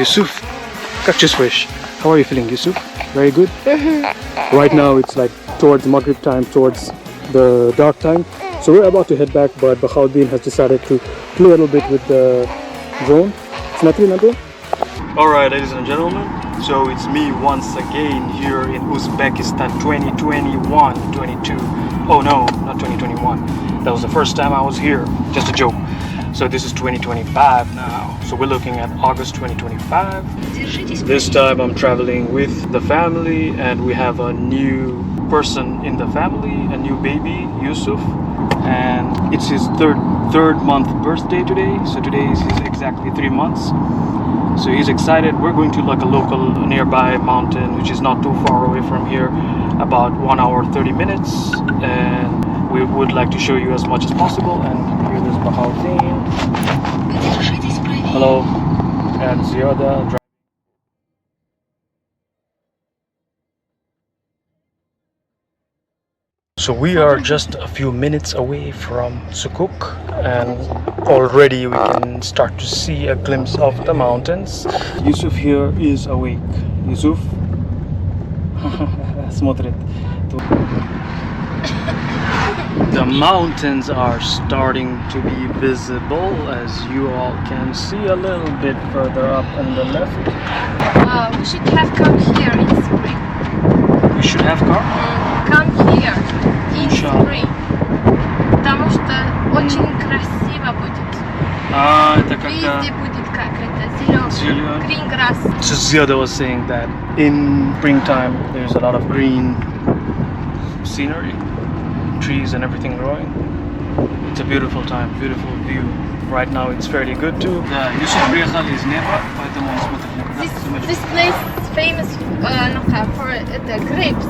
Yusuf. Как чувствуешь? How are you feeling, Yusuf? Very good? Right now it's like towards Maghrib time, towards the dark time. So we're about to head back, but Bakhauddin has decided to play a little bit with the drone. Alright, ladies and gentlemen, so it's me once again here in Uzbekistan 2021-22. Oh no, not 2021. That was the first time I was here. Just a joke. So this is 2025 now. So we're looking at August 2025. This time I'm traveling with the family, and we have a new person in the family, a new baby, Yusuf, and it's his third month birthday today. So today is exactly 3 months. So he's excited. We're going to like a local nearby mountain, which is not too far away from here, about 1 hour 30 minutes, and we would like to show you as much as possible. And here there's Bakhauddin. Hello. And Ziada. So we are just a few minutes away from Sukuk, and already we can start to see a glimpse of the mountains. Yusuf here is awake. Yusuf. Смотрит. The mountains are starting to be visible, as you all can see a little bit further up on the left. We should have come here in spring. We should have come? Come here in spring. Потому что очень красиво будет. Это когда... Везде будет как это, зеленый. Green grass. So Ziada was saying that in springtime there's a lot of green scenery, trees and everything growing. It's a beautiful time, beautiful view. Right now it's fairly good too. Yusuf приехал из неба, поэтому он смотрит. This place is famous for the grapes.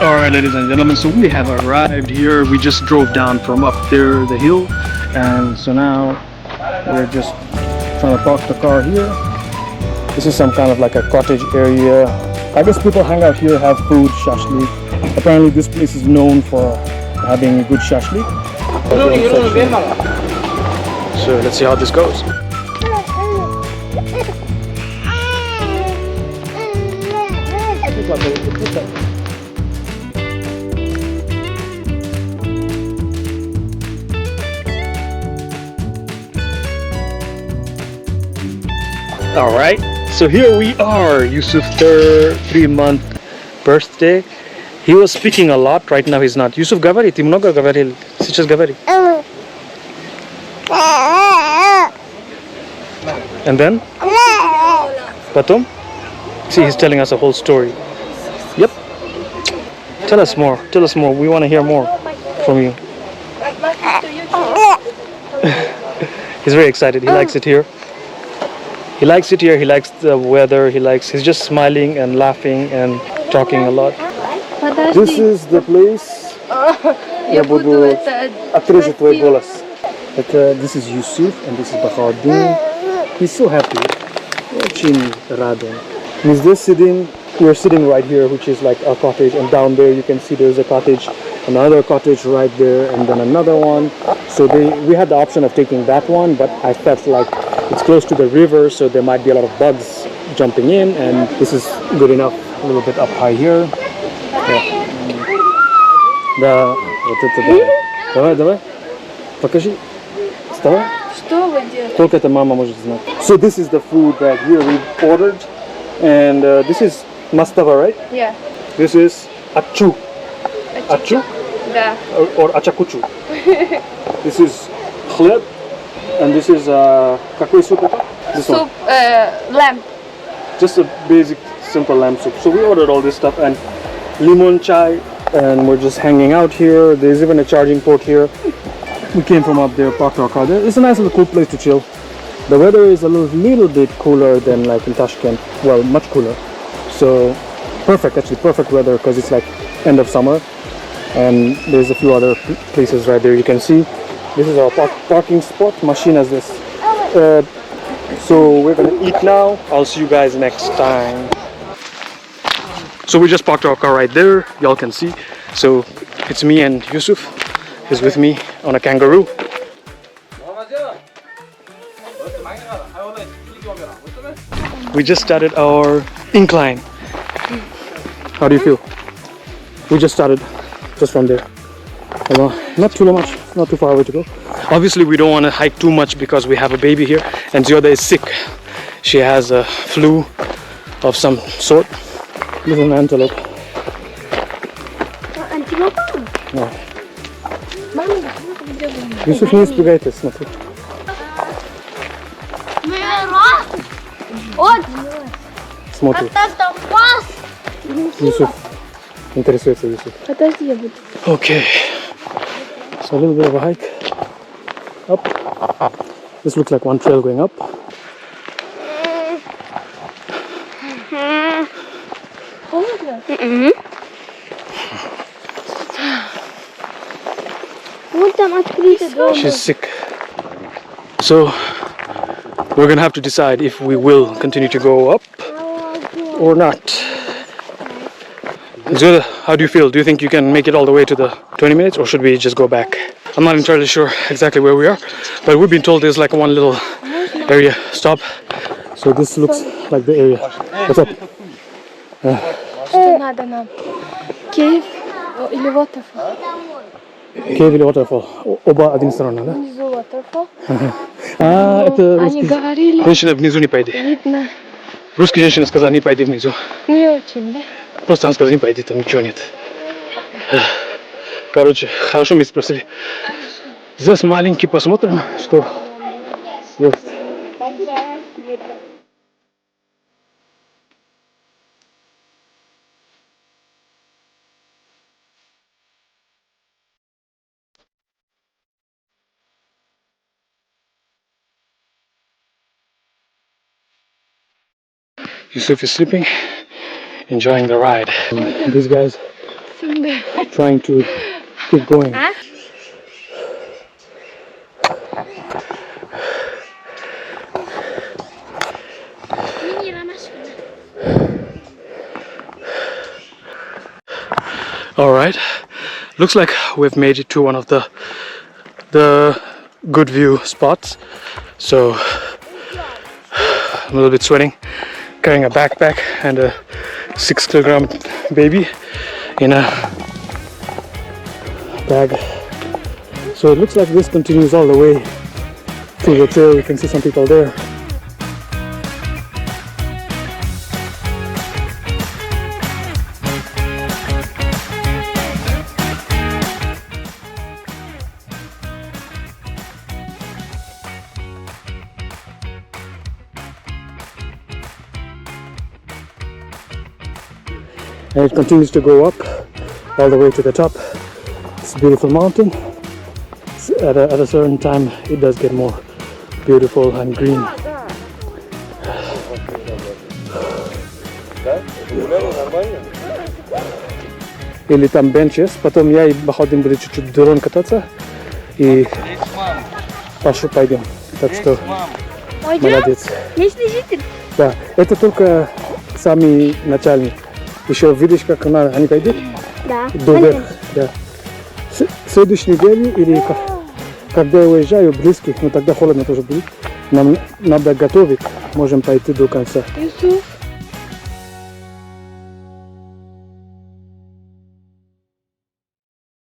Alright, ladies and gentlemen, so we have arrived here. We just drove down from up there, the hill, and so now we're just trying to park the car here. This is some kind of like a cottage area. I guess people hang out here, have food, shashlik. Apparently this place is known for having good shashlik. So let's see how this goes. Alright, so here we are, Yusuf's 3-month birthday. He was speaking a lot, right now he's not. Yusuf, говори, ты много говорил, сейчас говори. And then? Потом? See, he's telling us a whole story. Yep. Tell us more, we want to hear more from you. He's very excited, he likes it here. He likes it here, he likes the weather, he's just smiling and laughing and talking a lot. This is the place. Я буду отрезать твой голос. This is Yusuf and this is Bakhauddin. He's so happy. Очень рад. We're sitting right here, which is like a cottage, and down there you can see there's a cottage, another cottage right there, and then another one. So we had the option of taking that one, but I felt like it's close to the river, so there might be a lot of bugs jumping in, and this is good enough. A little bit up high here. Давай. Покажи. Вставай. Что вы делаете? Только это мама может знать. So this is the food that here we ordered, and this is mastava, right? Yeah. This is Achu. Achu? Да. Or achakuchu. This is хлеб, and this is какой soup это? This one. Soup, lamb. Just a basic, simple lamb soup. So we ordered all this stuff and lemon chai, and we're just hanging out here. There's even a charging port here. We came from up there, parked our car there. It's a nice little cool place to chill. The weather is a little bit cooler than like in Tashkent. Well, much cooler. So perfect, actually perfect weather because it's like end of summer. And there's a few other places right there you can see. This is our parking spot. Machine has this. So we're gonna eat now. I'll see you guys next time. So we just parked our car right there. Y'all can see. So it's me and Yusuf. He's with me on a kangaroo. We just started our incline. How do you feel? We just started just from there. Not too much, not too far away to go. Obviously we don't want to hike too much because we have a baby here and Zioda is sick. She has a flu of some sort. Little antelope. Antelope? No. Yusuf не испугайте, смотри. Смотри. Yusuf. Интересуется Yusuf. Подожди, я буду. Okay. So a little bit of a hike. Up. This looks like one trail going up. She's sick. So we're gonna have to decide if we will continue to go up or not. Zioda, how do you feel? Do you think you can make it all the way to the 20 minutes or should we just go back? I'm not entirely sure exactly where we are, but we've been told there's like one little area stop. So this looks like the area. What's up? Что надо нам? Кейв или waterfall? Кейв или waterfall? Оба один сторона, да? Внизу waterfall. А, это Они русский. говорили, Женщина внизу не пойди. видно. Русская женщина сказала, не пойди внизу. Не очень, да? Просто она сказала, не пойди, там ничего нет. Короче, хорошо мы спросили. Здесь маленький, посмотрим, что есть. Yusuf is sleeping, enjoying the ride. And these guys trying to keep going. All right, looks like we've made it to one of the good view spots. So I'm a little bit sweating, carrying a backpack and a 6 kilogram baby in a bag. So it looks like this continues all the way to the trail. You can see some people there. And it continues to go up all the way to the top. It's a beautiful mountain. At a certain time it does get more beautiful and green. Или там бенчес, потом я и Баходин буду чуть-чуть дрон кататься и Пашу пойдем. Так что молодец. Местный житель? Да, это только самый начальник. Еще видишь, как они пойдут? Да. До верха, да. Следующей неделе или когда я уезжаю близких, но тогда холодно тоже будет. Нам надо готовить, можем пойти до конца. Юсуф?